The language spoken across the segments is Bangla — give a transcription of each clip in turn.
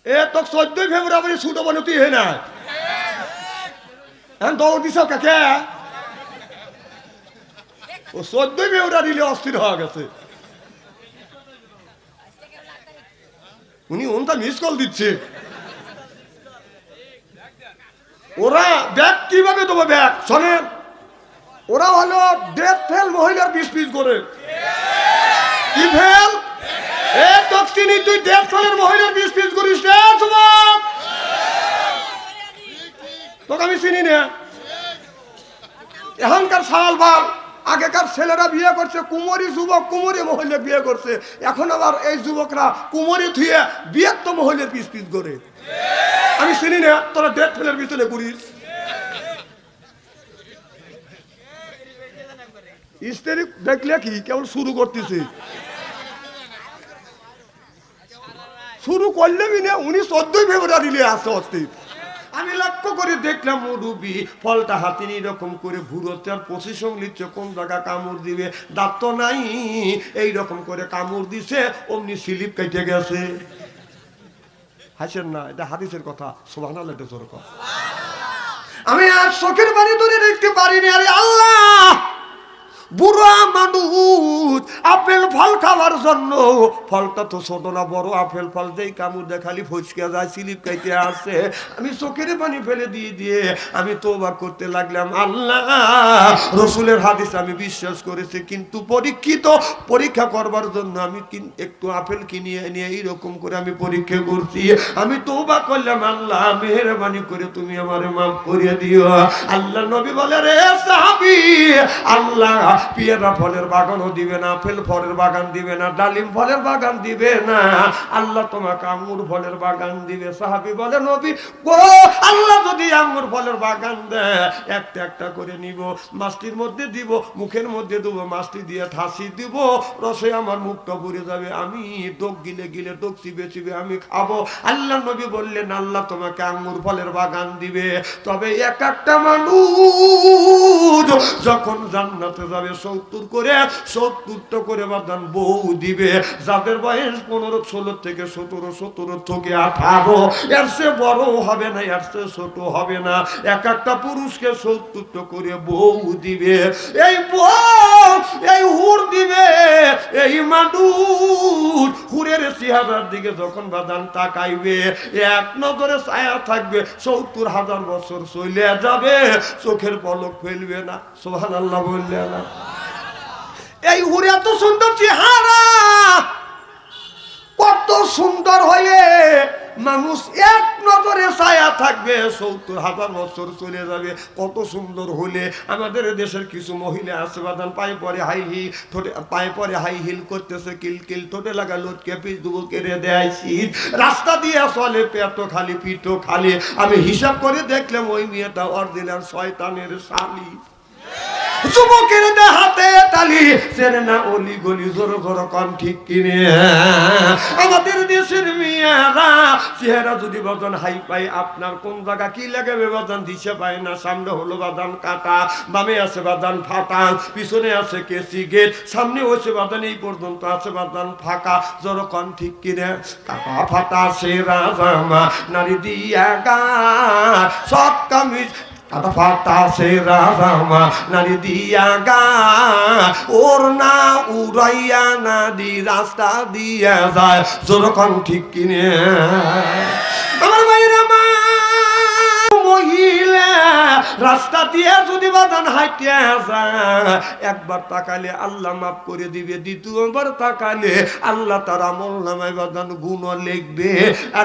এ তো 14 ফেব্রুয়ারি ছুটো বলে তুই হে না এখন দৌড় দিছ কাকে ও 14 ফেব্রুয়ারি অস্থির হয়ে গেছে উনি ওনটা মিস কল দিচ্ছে ওরা ব্যাগ কিভাবে দেবো ব্যাগ শোনেন ওরা হলো ডেথ ফেল মহিলার 20 পিস করে কি ফেল এ দক্ষিণী তুই ডেথ ফেলের মহিলার 20 পিস করিস রে যুবক তোকে আমি চিনি না এখনকার সাল বাল আগেকার ছেলেরা বিয়ে করছে কুমারী যুবক কুমারী মহিলা বিয়ে করছে এখন আবার এই যুবকরা কুমারী থুয়ে বিয়ের তো মহিলার 20 পিস করে আমি চিনি না তোরা ডেথ ফেলের পিছনে ঘুরিস স্ত্রী দেখলে কি কেবল শুরু করতেছি শুরু করলে না উনি 14 ফেব্রুয়ারি আসে অস্থির আমি লক্ষ্য করে দেখলাম মুরুবি ফলটা হাতে নিয়ে এরকম করে ঘুরোচ্ছে আর পজিশন নিচ্ছে কোন জায়গা কামড় দিবে দাঁত তো নাই এইরকম করে কামড় দিছে অমনি স্লিপ কেটে গেছে হাসেন না এটা হাদিসের কথা সুবহানাল্লাহ এটা জোর কথা আমি আর চোখের পানি ধরে দেখতে পারিনি আরে আল্লাহ বুড়া মানুষ আপেল ফল খাওয়ার জন্য ফলটা তো ছোট না বড় আপেল ফল যেই কামড় দেখালি ফসকে যায় স্লিপ খাইতে আসে আমি চোখের পানি ফেলে দিয়ে আমি তওবা করতে লাগলাম আল্লাহ রসুলের হাদিস আমি বিশ্বাস করেছি কিন্তু পরীক্ষা করবার জন্য আমি একটু আপেল কিনে নিয়ে এইরকম করে আমি পরীক্ষা করছি আমি তওবা করলাম আল্লাহ মেহেরবানি করে তুমি আমারে মাফ করে দিও আল্লাহ নবী বলে রে সাহাবী আল্লাহ পিয়ারা ফলের বাগানও দিবে না আপেল ফলের বাগান দিবে না ডালিম ফলের বাগান দিবে না আল্লাহ তোমাকে আঙ্গুর ফলের বাগান দিবে সাহাবী বলে নবী গো আল্লাহ যদি আঙ্গুর ফলের বাগান দেয় একটা একটা করে নিব মাছটির মধ্যে দিব মুখের মধ্যে দেবো মাছটি দিয়ে ঠাসি দিব রসে আমার মুখটা ভরে যাবে আমি ডোক গিলে গিলে ডোক চিবে চিবে আমি খাবো আল্লাহ নবী বললেন আল্লাহ তোমাকে আঙ্গুর ফলের বাগান দিবে তবে এক একটা মানুষ যখন জান্নাতে যাবে 70টা করে বাদান বউ দিবে যাদের বয়স 15-16 থেকে 17 থেকে 18 এর চেয়ে বড় হবে না এর চেয়ে ছোট হবে না এক একটা পুরুষকে 70টা করে বউ দিবে এই বউ এই হুর দিবে এই মানুষ হুরের চেহারার দিকে যখন বাদান তাকাইবে এক নজরে ছায়া থাকবে 70,000 বছর চলে যাবে চোখের পলক ফেলবে না সুবহানাল্লাহ বললে না এই হুরে এত সুন্দর চেহারা কত সুন্দর হয়ে মানুষ এক নজরে ছায়া থাকবে 70,000 বছর চলে যাবে কত সুন্দর হলে আমাদের দেশের কিছু মহিলা আছে বাদান পায়ে পরে হাই হিল ঠোঁটে পায়ে পরে হাই হিল করতেছে কিলকিল ঠোঁটে লাগা লটকে পিছ দুবো কেড়ে দেয় শীত রাস্তা দিয়ে চলে পেট খালি পিঠ খালি আমি হিসাব করে দেখলাম ওই মেয়েটা অরিজিনাল শয়তানের শালি যুবকের হাতে তালি চেনে না অলি গলি জোর জোর কম ঠিক কিনে আমাদের দেশের মেয়েরা চেহারা যদি বাদান হাই পাই আপনার কোন জায়গা কি লাগাবে বাদান দিশে পায় না সামনে হলো বাদান কাটা বামে আছে বাদান ফাটা পিছনে আছে কেসি গেট সামনে হচ্ছে বাদান এই পর্যন্ত আছে বাদান ফাঁকা জোর কম ঠিক কিনে কাটা ফাটা সেরা জামা নারী দিয়া গা সব কামিজ কাটা ফাটা সেরা জামা নারী দিয়া গা ওর না উড়াইয়া না দি রাস্তা দিয়া যায় যেরকম ঠিক কিনে আমার ভাইরা মা মহিলা রাস্তা দিয়ে যদি বাদান হাইটিয়া যায় একবার তাকালে আল্লাহ মাফ করে দিবে দ্বিতীয়বার তাকালে আল্লাহ তার আমল নামায় বাদান গুণ লিখবে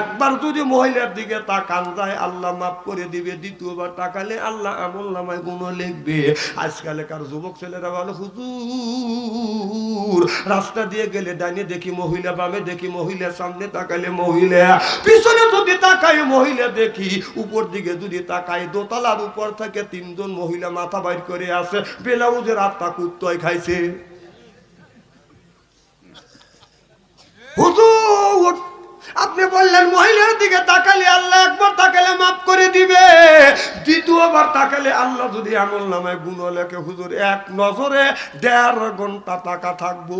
একবার যদি মহিলার দিকে তাকান যায় আল্লাহ মাফ করে দিবে দ্বিতীয়বার তাকালে আল্লাহ আমল নামায় গুণ লিখবে আজকালকার যুবক ছেলেরা বলে হুজুর রাস্তা দিয়ে গেলে ডানে দেখি মহিলা বামে দেখি মহিলা সামনে তাকালে মহিলা পিছনে যদি তাকায় মহিলা দেখি উপর দিকে যদি তাকায় দোতলার উপর থেকে 3 জন মহিলা মাথা বাইর করে আছে ব্লাউজের আত্মা কুত্তয় খাইছে হুজুর আপনি বললেন মহিলার দিকে তাকালে আল্লাহ একবার তাকালে মাফ করে দিবে দ্বিতীয়বার তাকালে আল্লাহ যদি আমল নামায় গুণ লেখে হুজুর এক নজরে 1.5 ঘন্টা তাকা থাকবো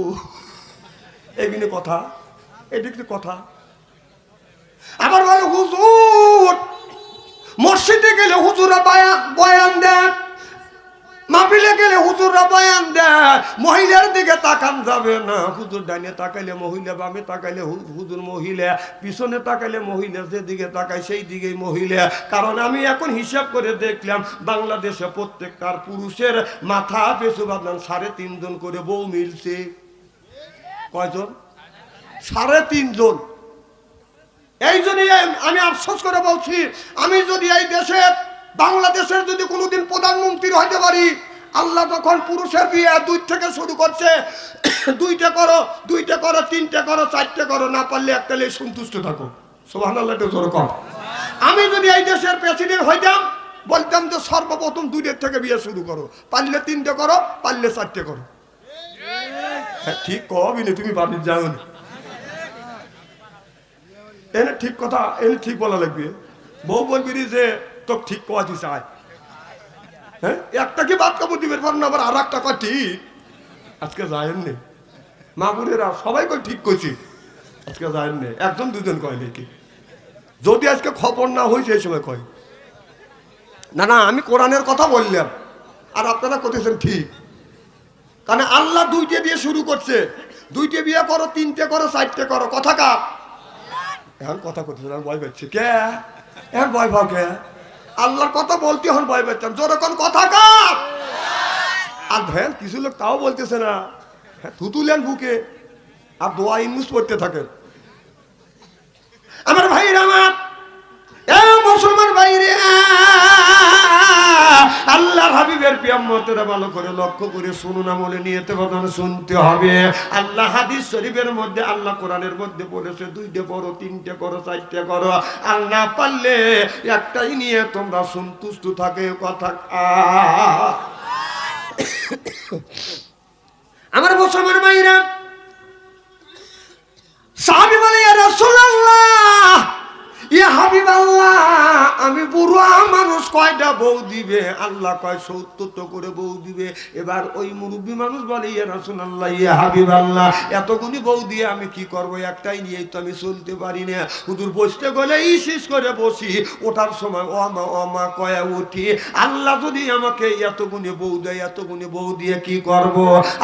এগুলো কথা এটা কি কথা আবার হুজুরা বয়ান দেন, মাহফিলে গেলে হুজুররা বয়ান দেয়, মহিলার দিকে তাকান যাবে না। হুজুর ডাইনে তাকাইলে মহিলা, বামে তাকাইলে হুজুর মহিলা, পিছনে তাকাইলে মহিলা, যেদিকে তাকায় সেই দিকেই মহিলা। কারণ আমি এখন হিসাব করে দেখলাম বাংলাদেশে প্রত্যেকটার পুরুষের মাথা পেছু বাঁধলাম 3.5 জন করে বউ মিলছে। কয়জন? 3.5 জন। এই জন্যই আমি আফসোস করে বলছি, আমি যদি এই দেশের বাংলাদেশের যদি কোনোদিন প্রধানমন্ত্রী হইতে পারি, আল্লাহ তখন পুরুষের বিয়ে 2 থেকে শুরু করছে, 2টা করো, 3টে করো, 4টে করো, না পারলে একটা নিয়ে সন্তুষ্ট থাকো। সুবহানাল্লাহ, একটু জোরে কর। আমি যদি এই দেশের প্রেসিডেন্ট হইতাম, বলতাম যে সর্বপ্রথম 2 থেকে বিয়ে শুরু করো, পারলে 3টে করো, পারলে 4টে করো। হ্যাঁ ঠিক কবি না, তুমি বাড়ি যাও না, এনে ঠিক কথা, এনে ঠিক বলা লাগবে। বউ বলবি যে তো ঠিক কথা চাই, হ্যাঁ একটা কি বাদ কাপড় দিবে পার না, আবার আর একটা কথা ঠিক। আজকে যায়েন নে মা বোনেরা সবাই কই ঠিক কইছি, আজকে যায়েন নে, 1-2 কয় নাকি। যদি আজকে খবর না হয়েছে এই সময় কয় না, না আমি কোরআনের কথা বললাম আর আপনারা করতেছেন ঠিক। কারণ আল্লাহ 2টে দিয়ে শুরু করছে, 2টে বিয়ে করো, 3টে করো, 4টে করো। কথা কার? এখন কথা করতেছেন, আমি ভয় পাচ্ছি কে? এখন ভয় পাও কে? আল্লাহর কথা বলতে এখন ভয় পাচ্ছেন, যখন কথা কার? আর ভ্যান কিছু লোক তাও বলতেছে না, থুতুলেন বুকে আর দোয়া ইনুস পড়তে থাকেন। আমার ভাইরা, আমার মুসলমান ভাইরে, আল্লাহর হাবিবের পিয়ামতেরা ভালো করে লক্ষ্য করে শুনুন, আমলে নিয়তে বদন শুনতে হবে। আল্লাহ হাদিস শরীফের মধ্যে, আল্লাহ কোরআনের মধ্যে বলেছে 2টে করো, 3টে করো, 4টে করো, আর না পারলে একটাই নিয়ে তোমরা সন্তুষ্ট থাকে। কথা আমার মুসলমান ভাইরা, সাহাবী বলে ইয়া রাসূলুল্লাহ, ইয়া হাবিবাল্লাহ, আমি বুড়া মানুষ, কয়টা বউ দিবে? আল্লাহ কয় 70 করে বউ দিবে। এবার ওই মুরব্বী মানুষ বলে ইয়া রাসূলুল্লাহ, ইয়া হাবিবাল্লাহ, এতগুনি বউ দিয়ে আমি কি করব? একটাই নিয়েই তো আমি চলতে পারি না। হুজুর বসতে গেলে ইসিস করে বসি, ওঠার সময় ওমা ওমা কয়া উঠি। আল্লাহ যদি আমাকে এতগুনি বউ দেয়, এতগুনি বউ দিয়ে কি করব?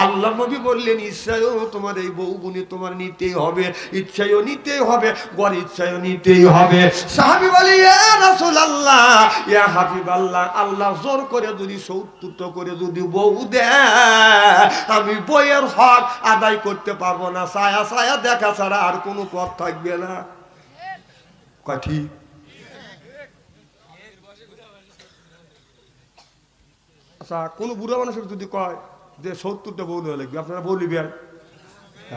আল্লাহ নবী বললেন, ইচ্ছায়ও তোমার এই বউগুনি তোমার নিতেই হবে, ইচ্ছায়ও নিতেই হবে, গড় ইচ্ছায়ও নিতেই হবে। সাহাবী বলে ইয়া রাসূলুল্লাহ, ইয়া হাবিবাল্লাহ, আল্লাহ জোর করে যদি 70 করে যদি বউ দেয়, আমি বইয়ের হক আদায় করতে পারবো না, ছায়া ছায়া দেখা ছাড়া আর কোনো পথ থাকবে না। কয় ঠিক? আচ্ছা কোন বুড়া মানুষের যদি কয় যে 70টা বউ দেওয়া লাগবে, আপনারা বলিবেন?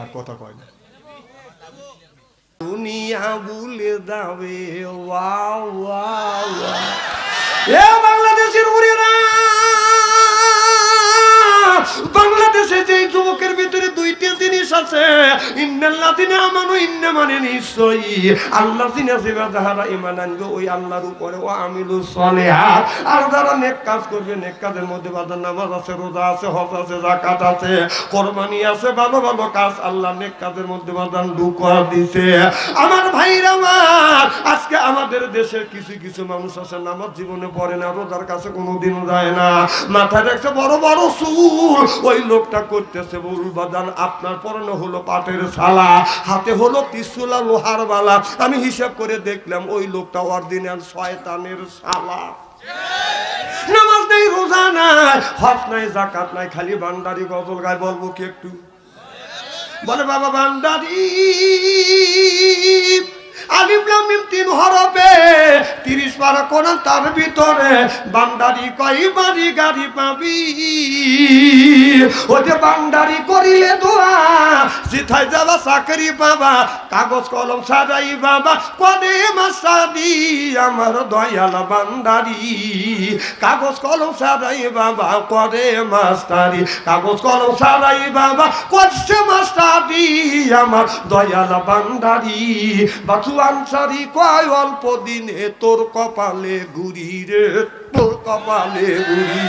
আর কথা কয় না, দুনিয়া ভুলে যাবে। ওয়াও ওয়াও ওয়াও, এ বাংলাদেশের বুড়িরা, বাংলাদেশে যে যুবকের ভিতরে 2টি জিনিস আছে, ইন্নাল্লাযিনা আমানু, ইন্না মানে নিশ্চয়ই, আল্লাযিনা যারা ঈমান আনবে ওই আল্লাহর উপরে, ও আমিলুস সলিহাত, আর যারা নেক কাজ করবে, নেক কাজের মধ্যে বাজার নামাজ আছে, রোজা আছে, হজ আছে, যাকাত আছে, কুরবানি আছে, ভালো ভালো কাজ আল্লাহ নেক কাজের মধ্যে বাজার ঢুকা দিয়েছে। আমার ভাইরা আমার, আজকে আমাদের দেশের কিছু কিছু মানুষ আছে নামাজ জীবনে পড়ে না, রোজার কাছে কোনোদিন যায় না, মাথায় রাখছে বড় বড় চুল, ওই লোকটা করতেছে বউল বাজান, আপনার পরনে হলো পাটের ছালা, হাতে হলো ত্রিশূল লোহার বালা। আমি হিসাব করে দেখলাম ওই লোকটা অরিজিনাল শয়তানের শালা। নামাজ নেই, রোজা নাই, হজ নাই, যাকাত নাই, খালি ভান্ডারি গজল গায়। বলবো কি একটু? বলে বাবা ভান্ডারি, আলিফ লাম মিম 3 হরফে 30 পারা কোরআন, তার ভিতরে ভান্ডারি কই বাড়ি গাড়ি পাবি, ওতে ভান্ডারি করিলে দোয়া, জিথাই যাবা চাকরি পাবা, কাগজ কলম সাজাই বাবা, কদে মাসাদি আমার দয়াল ভান্ডারি, কাগজ কলম সাজাই বাবা, কদে মাস্টারি, কাগজ কলম সাজাই বাবা, করছে মাস্টারি আমার দয়াল ভান্ডারি। বাচু আনসারি কয় অল্প দিনে তোর কপালে ঘুরি রে, তোর কপালে ঘুরি।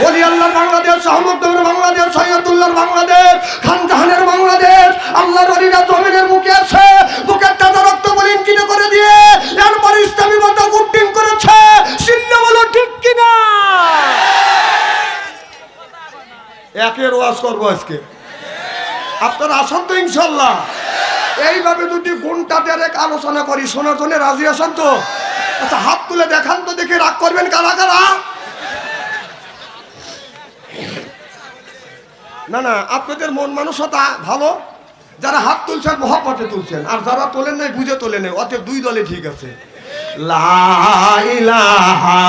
ওলি আল্লাহর বাংলাদেশ, আহমদনগর বাংলাদেশ, সৈয়দুল্লাহর বাংলাদেশ, খানজাহানের বাংলাদেশ, আল্লাহর ওলিরা জমিনের বুকে আছে, বুকের তাজা রক্ত বলিন কিনে করে দিয়ে এরপর ইসলামী মত গুটিং করেছে। সিন্না বলো ঠিক একের ওয়াজ করবো আজকে। আপনারা আসেন তো ইনশাল্লাহ? এইভাবে যদি ঘন্টা দেড়েক আলোচনা করি, শোনার জন্য রাজি আছেন তো? আচ্ছা, হাত তুলে দেখান তো, দেখে রাগ করবেন কারা কারা? না না, আপনাদের মন মানসতা ভালো, যারা হাত তুলছেন মহব্বতে তুলছেন, আর যারা তোলেন নাই বুঝে তোলে নেই, অতএব দুই দলে ঠিক আছে। লা ইলাহা,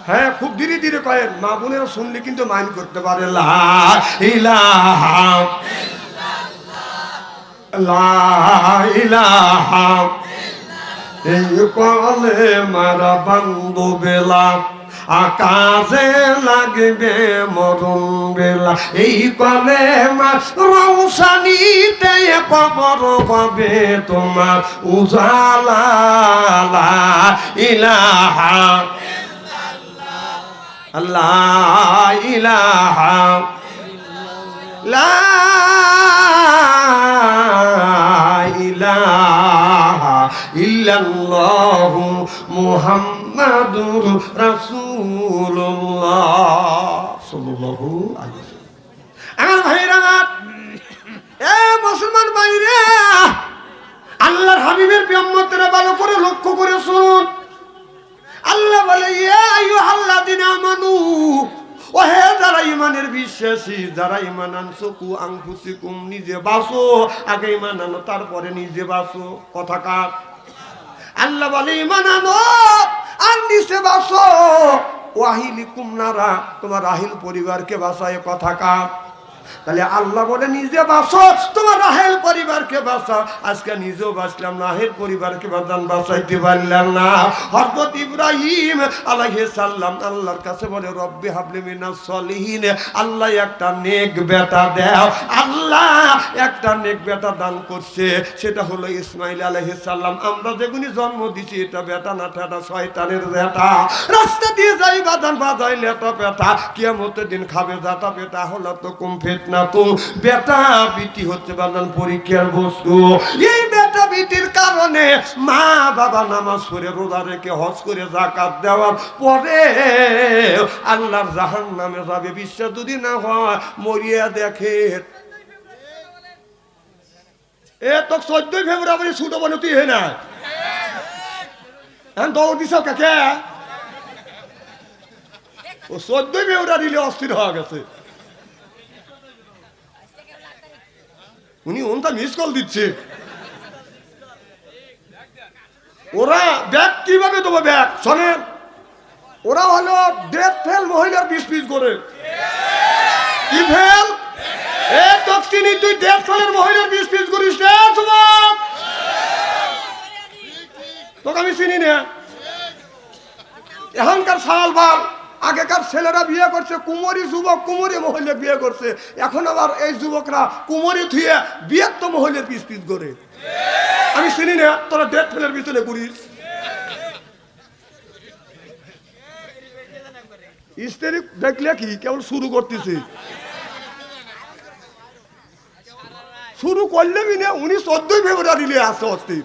হ্যাঁ খুব ধীরে ধীরে কয়েন, মা বোনেরা শুনলে কিন্তু মাইন্ড করতে পারে। লা ইলাহা, লা ইলাহা, এই কলে মারা বান্ধু বেলা, আকাশে লাগবে মরণ বেলা, এই কলে মার রৌশানিতে কবর পাবে তোমার উজালা। লা ইলাহা, লা ইলাহা, লা ইলাহা ইল্লাল্লাহু মুহাম্মাদুর রাসূলুল্লাহ সাল্লাল্লাহু আলাইহি ওয়াসাল্লাম। আমার ভাইরা, এ মুসলমান ভাইরা, আল্লাহর হাবিবের উম্মতরা ভালো করে লক্ষ্য করে শুনুন। আল্লাহ বলে, ইয়া আইয়ুহাল্লাযিনা আমানু, ও হে যারা ঈমানের বিশ্বাসী, যারা ঈমান আনছো, কু আনফুসিকুম, নিজে বাঁচো, আগে ঈমান আনো তারপরে নিজে বাঁচো। কথা কার? আল্লাহ বলে ঈমান আনো আর নিজে বাঁচো। ওয়াহিলিকুম নারা, তোমার রাহিল পরিবারকে বাঁচায়। কথা কার? তাহলে আল্লাহ বলে নিজে বাঁচো, তোমার রাহেল পরিবারকে বাঁচাও। আজকে নিজেও বাঁচলাম না, রাহেল পরিবারকে বাঁচাইতে পারলাম না। হযরত ইব্রাহিম আলাইহিস সালাম আল্লাহর কাছে বলে, রব্বি হাবলি মিনাস সলিহিন, আল্লাহ একটা নেক বেটা দাও। আল্লাহ একটা নেক বেটা দান করছে, সেটা হলো ইসমাইল আলাইহিস সালাম। আমরা যেগুনি জন্ম দিছি, এটা বেটা না, এটা শয়তানের বেটা। রাস্তা দিয়ে যাই বাদান বাজাইলে এটা বেটা, কিয়ামতের দিন খাবে যাটা বেটা। হলো তো কুম ফিতনা তো, বেটা বিটি হচ্ছে বাদান পরীক্ষার বস্তু। এই বেটা বিটির কারণে মা বাবা নামাজ পড়ে, রোজা রেখে, হজ করে, যাকাত দেওয়ার পরে আল্লাহর জাহান্নামে যাবে। বিশ্বাস যদি না হয় মরিয়া দেখে। এ তো 14 ফেব্রুয়ারি ছুটো বলে তুই হে না দৌড় দিস কাকে? ও 14 ফেব্রুয়ারি অস্থির হয়ে গেছে। উনি ওনটা মিস কল দিচ্ছে। ওরা ব্যাগ কিভাবে দেবো? ব্যাগ শোনেন, ওরা হলো ডেথ ফেল মহিলার 20 পিস করে। কি ফেল? এ তকসিনি, তুই ডেথ ফেলের মহিলার 20 পিস করিস রে যুবক। তোকে আমি চিনি না। এখনকার সাল বাল, আগেকার ছেলেরা বিয়ে করছে কুমারী যুবক, কুমারী মহিলা বিয়ে করছে। এখন আবার এই যুবকরা কুমারী থুয়ে বিয়ের তো মহিলার 20 পিস করে। আমি চিনি না, তোরা ডেথ ফেলের পিছনে ঘুরিস। স্ত্রী দেখলে কি কেবল শুরু করতেছি, শুরু করলে না। উনি 14 ফেব্রুয়ারি আসছে অস্থির।